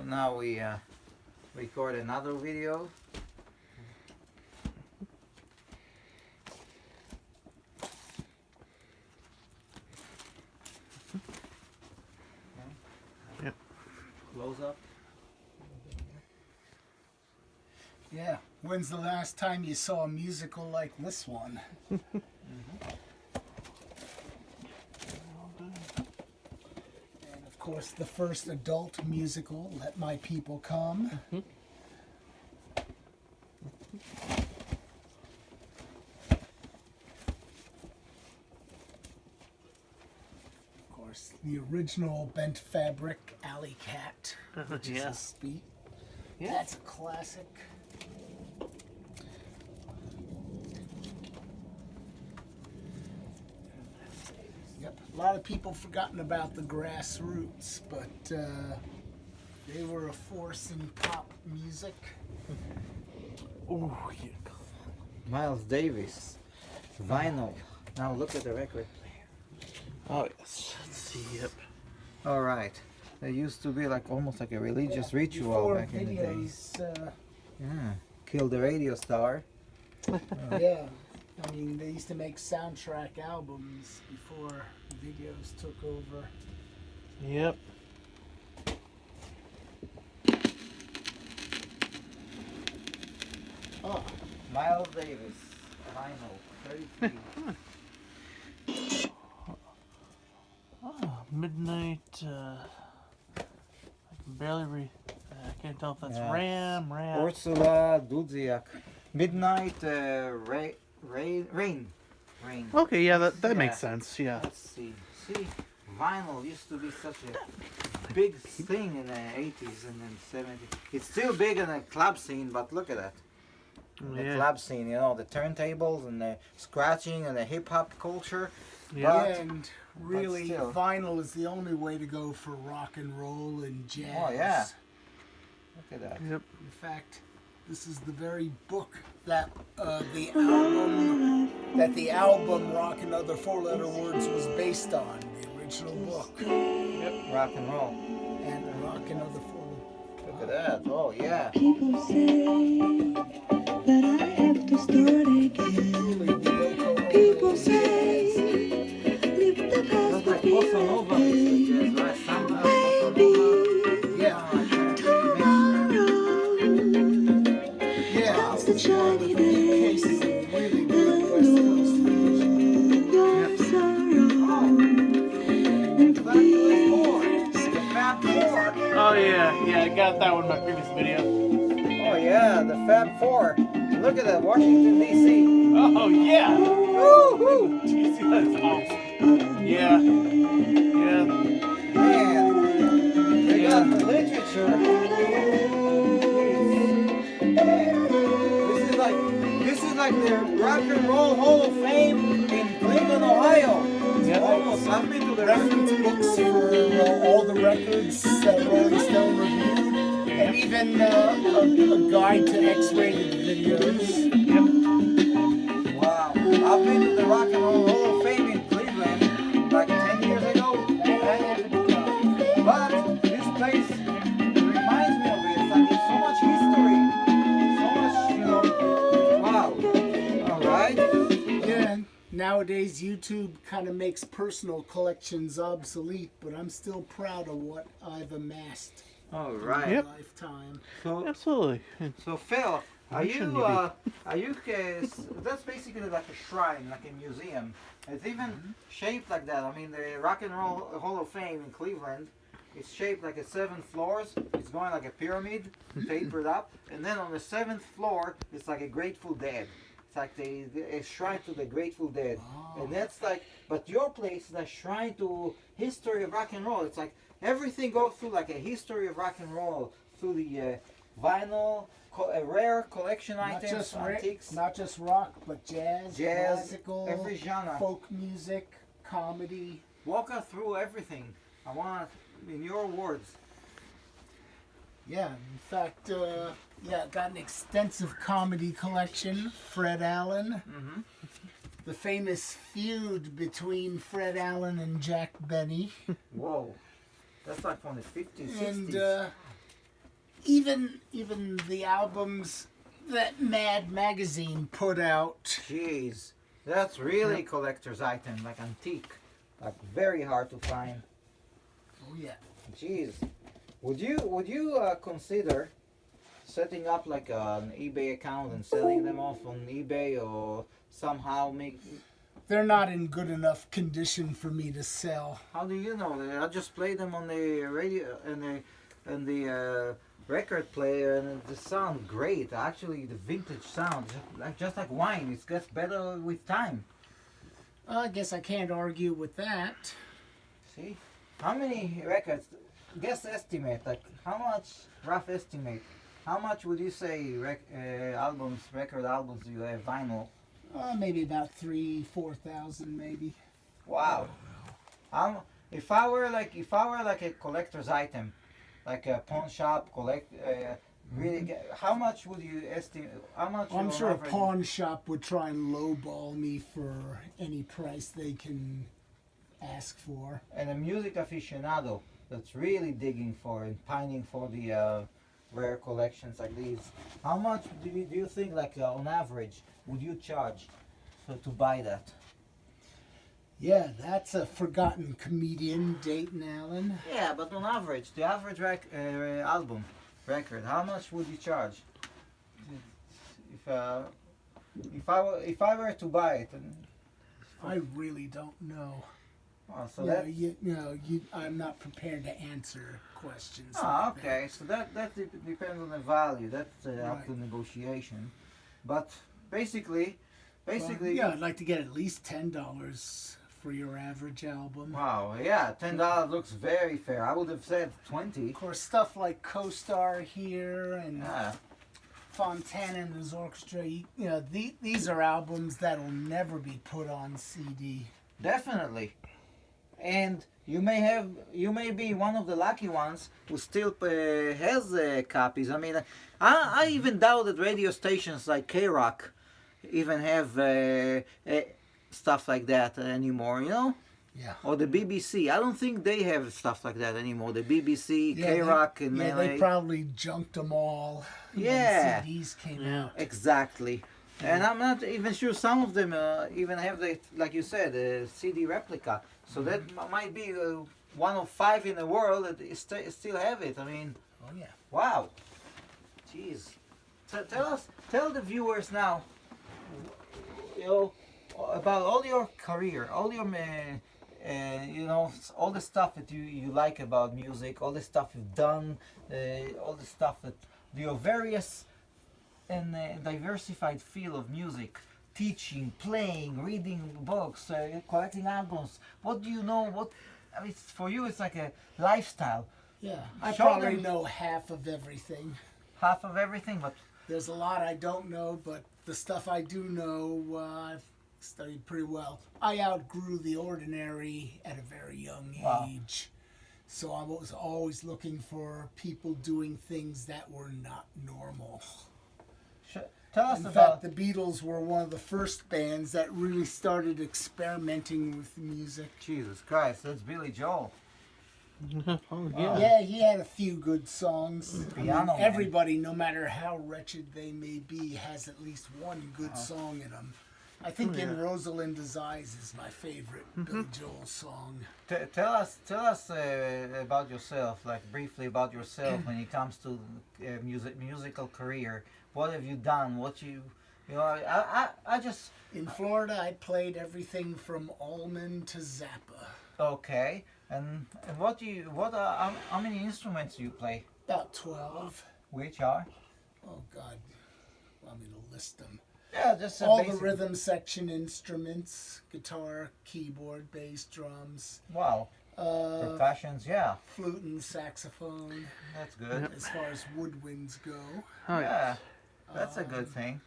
now we record another video. Yep. Close up. Yeah. When's the last time you saw a musical like this one? And of course, the first adult musical, Let My People Come. Of course, the original bent fabric Alley Cat, which is a speak. Yeah. That's a classic. Yep, a lot of people forgotten about the Grassroots, but they were a force in pop music. Oh, yeah. Miles Davis, vinyl. Now look at the record. Oh, yes. Let's see. Yep. All right. They used to be like almost like a religious ritual Before back in the days. videos, Yeah. Kill the radio star. yeah, I mean, they used to make soundtrack albums before videos took over. Yep. Oh, Miles Davis, vinyl, 33. Oh, midnight. I can barely read. I can't tell if that's Yeah. Ram. Ursula Dudziak. Midnight rain. Okay, yeah, that Yeah. makes sense. Yeah. Let's see. See, vinyl used to be such a big thing in the 80s and then 70s. It's still big in the club scene, but look at that. The Yeah. club scene, you know, the turntables and the scratching and the hip hop culture. Yeah. and really, still. vinyl is the only way to go for rock and roll and jazz. Oh, yeah. Look at that. Yep. In fact, this is the very book that the album Rock and Other Four-Letter Words was based on, the original book. Yep. Rock and roll. And Rock and Other Four-Letter. Look at that. Oh, yeah. People say that I have to start again. People say leave the past That's like bossa nova music, jazz, right? Samba, bossa nova. Yeah, yeah. It's the shiny day Cases of really good West Coast music. your sorrow and The peace. Fab Four. Oh yeah, yeah. I got that one in my previous video. Oh, yeah, the Fab Four. Look at that, Washington, D.C. Oh yeah. Woo-hoo! Jeez, that's awesome. Yeah. Yeah. Man, they got the literature. This is like the Rock and Roll Hall of Fame in Cleveland, Ohio. Yeah. Almost. I've been to the Reference books for all the records that Rolling Stone reviewed, and even a guide to X-rated videos. Wow. I've been to the Rock and Roll Hall of Fame in Cleveland like 10 years ago. But this place reminds me of it. It's like there's so much history. So much, you know. Wow. All right. Yeah, nowadays YouTube kind of makes personal collections obsolete, but I'm still proud of what I've amassed All in right. my Yep. lifetime. So, Absolutely. so Phil, are shouldn't you, you be? that's basically like a shrine, like a museum. It's even shaped like that. I mean, the Rock and Roll Hall of Fame in Cleveland, it's shaped like a 7 floors. It's going like a pyramid, tapered up. And then on the 7th floor, it's like a Grateful Dead. It's like a shrine to the Grateful Dead. And that's like, but your place is a shrine to history of rock and roll. It's like everything goes through like a history of rock and roll, through the vinyl, rare collection items, antiques. Not just rock, but jazz, classical, every genre. folk music, comedy. Walk us through everything. I want, in your words. Yeah, in fact, got an extensive comedy collection. Fred Allen. Mm-hmm. The famous feud between Fred Allen and Jack Benny. Whoa. That's like from the 50s, 60s. And even the albums that Mad magazine put out. Jeez, that's really collector's item, like antique, like very hard to find. Oh yeah. Jeez, would you consider setting up like an eBay account and selling them off on eBay, or somehow make? They're not in good enough condition for me to sell. How do you know? I just play them on the radio and the record player, and they sound great. Actually, the vintage sound, just like wine, it gets better with time. Well, I guess I can't argue with that. See, how many records? Guess estimate, like how much? Rough estimate. How much would you say record albums do you have vinyl? Maybe about 3,000-4,000, maybe. Wow. If I were like a collector's item, like a pawn shop really, how much would you estimate? How much? I'm on sure a average- pawn shop would try and lowball me for any price they can ask for. And a music aficionado that's really digging for and pining for the rare collections like these. How much do you think, like on average, would you charge to buy that? Yeah, that's a forgotten comedian, Dayton Allen. Yeah, but on average, the average album record, how much would you charge? If I were to buy it, I really don't know. so Yeah, that. I'm not prepared to answer questions. Ah, like that. okay. So that depends on the value. That's up Right. to negotiation. But basically, Well, yeah, I'd like to get at least $10 for your average album. wow, yeah, $10 looks very fair. I would have said 20. Of course, stuff like Co-Star here and Yeah, Fontana and his orchestra. These are albums that'll never be put on CD. definitely. And you may be one of the lucky ones who still has copies. I mean, I even doubt that radio stations like K-Rock even have stuff like that anymore, you know? Yeah. Or the BBC. I don't think they have stuff like that anymore. The BBC, Yeah, K-Rock, and Yeah, LA. they probably junked them all Yeah. when CDs came out. Exactly. And I'm not even sure some of them even have the, like you said, a CD replica. So that might be one of 5 in the world that still have it. I mean, Oh yeah. wow. Jeez. Tell the viewers now, you know, about all your career, all your, all the stuff that you like about music, all the stuff you've done, all the stuff that your various and diversified field of music, teaching, playing, reading books, collecting albums. What do you know? I mean, for you, it's like a lifestyle. Yeah. I Show probably them. know half of everything. Half of everything, but There's a lot I don't know, but the stuff I do know, I've studied pretty well. I outgrew the ordinary at a very young Wow. age. So I was always looking for people doing things that were not normal. tell us In about. fact, the Beatles were one of the first bands that really started experimenting with music. Jesus Christ, that's Billy Joel. Oh yeah. Yeah, he had a few good songs. I mean, Piano Man. everybody, no matter how wretched they may be, has at least one good song in them. I think Oh, In yeah. Rosalinda's Eyes is my favorite Billy Joel song. Tell us about yourself, like briefly about yourself when it comes to musical career. What have you done? I just In Florida, I played everything from Allman to Zappa. okay. And how many instruments do you play? About 12. Which are? Oh, God. Want me to list them? Yeah, just All the basic- rhythm section instruments, guitar, keyboard, bass, drums, Wow, percussions. Yeah, flute and saxophone, that's good. as far as woodwinds go. Oh yeah. Yeah, that's a good thing.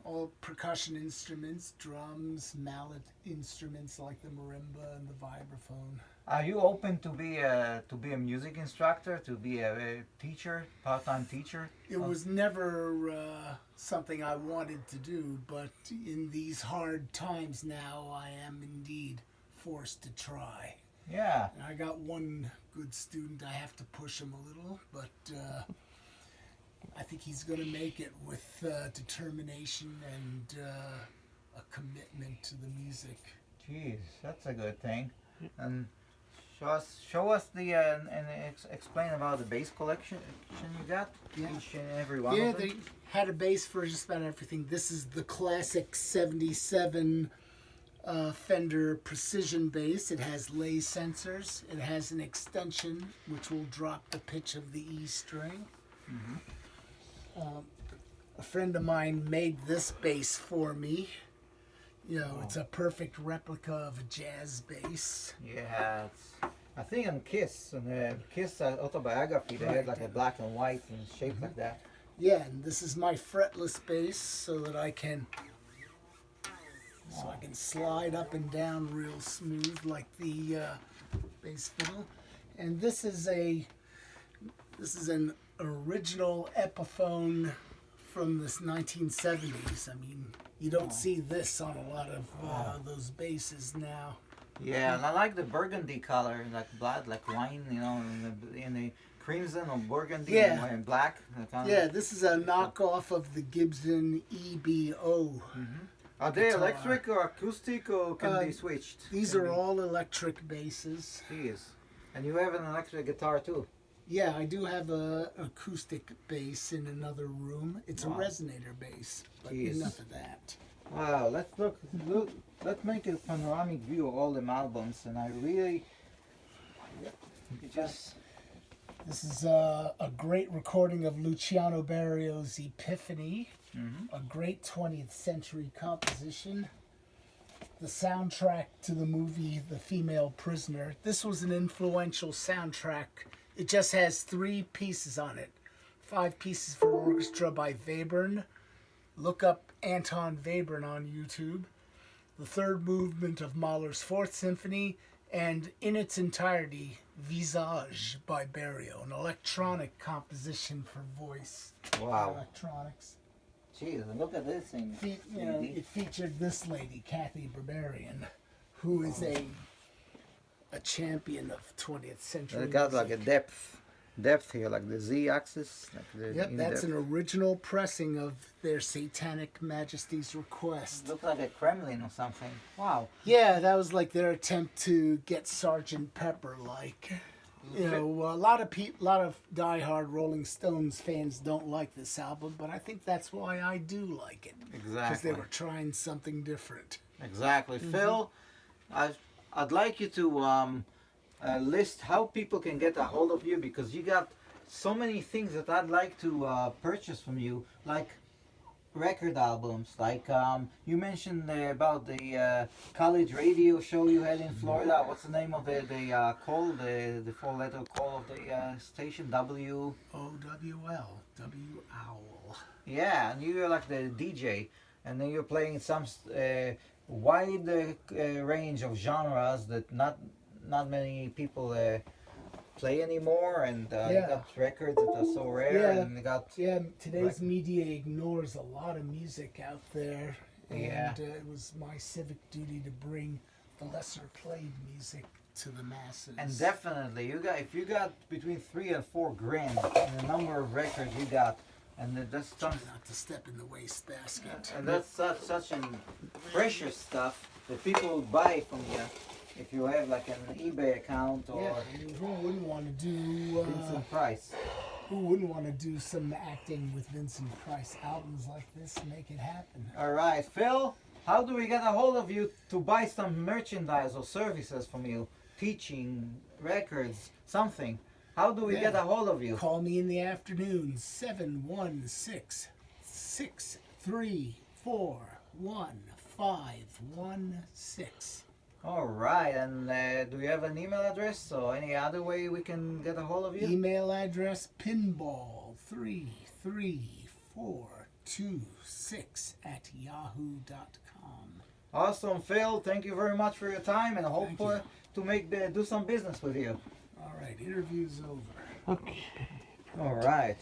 All percussion instruments, drums, mallet instruments like the marimba and the vibraphone. Are you open to be a music instructor, to be a teacher, part-time teacher? It was never something I wanted to do, but in these hard times now, I am indeed forced to try. Yeah. And I got one good student. I have to push him a little, but I think he's going to make it with determination and a commitment to the music. Jeez, that's a good thing. And show us the explain about the bass collection you got. Yeah. Each and every one Yeah, of them. they had a bass for just about everything. This is the classic 77 Fender Precision bass. It has lay sensors. It has an extension which will drop the pitch of the E string. A friend of mine made this bass for me. You know, it's a perfect replica of a jazz bass. Yeah, I think on Kiss, Kiss autobiography, they had like a black and white and shaped like that. Yeah, and this is my fretless bass so that I can slide up and down real smooth like the bass fiddle. And this is an original Epiphone from this 1970s. I mean, you don't see this on a lot of those basses now. Yeah, and I like the burgundy color, like blood, like wine, you know, in the crimson or burgundy and black. Yeah, this is a knockoff of the Gibson EBO. Are they guitar. electric or acoustic or can be switched? These are all electric basses. Jeez. And you have an electric guitar too? Yeah, I do have a acoustic bass in another room. It's a resonator bass, but enough of that. Wow, let's look, let's make a panoramic view of all the albums, and I really just... This is a great recording of Luciano Berio's Epiphany, a great 20th century composition. The soundtrack to the movie The Female Prisoner. This was an influential soundtrack. It just has 3 pieces on it. 5 pieces for orchestra by Webern. Look up Anton Webern on YouTube. The 3rd movement of Mahler's 4th Symphony, and in its entirety, Visage by Berio, an electronic composition for voice. Wow. Electronics. Jeez, look at this thing. It featured this lady, Kathy Berberian, who is a champion of 20th century It got music. like a depth here, like the Z-axis. Like the Yep, that's in-depth. an original pressing of their Satanic Majesty's Request. Look like a Kremlin or something. Wow. Yeah, that was like their attempt to get Sgt. Pepper like. You know, a lot of diehard Rolling Stones fans don't like this album, but I think that's why I do like it. Because Exactly. they were trying something different. Exactly. Phil, I'd like you to list how people can get a hold of you, because you got so many things that I'd like to purchase from you, like record albums, like you mentioned about the college radio show you had in Florida. What's the name of the call, the 4-letter call of the station? W. OWL, W Owl. Yeah, and you're like the DJ, and then you're playing some wide range of genres that not many people play anymore, and you got records that are so rare, and you got today's media ignores a lot of music out there, and Yeah. It was my civic duty to bring the lesser played music to the masses. and definitely if you got between 3 and 4 grand in the number of records you got, and that's Try not to step in the wastebasket. and that's such an precious stuff that people buy from you. If you have like an eBay account or I mean, who wouldn't want to do? Vincent Price. Who wouldn't want to do some acting with Vincent Price? Albums like this make it happen. All right, Phil, how do we get a hold of you to buy some merchandise or services from you? Teaching, records, something. How do we get a hold of you? Call me in the afternoon, 716-634-1516. All right, and do you have an email address or any other way we can get a hold of you? Email address pinball33426@yahoo.com. Awesome, Phil. Thank you very much for your time, and I hope Thank you. to do some business with you. All right, interview's over. Okay. All right.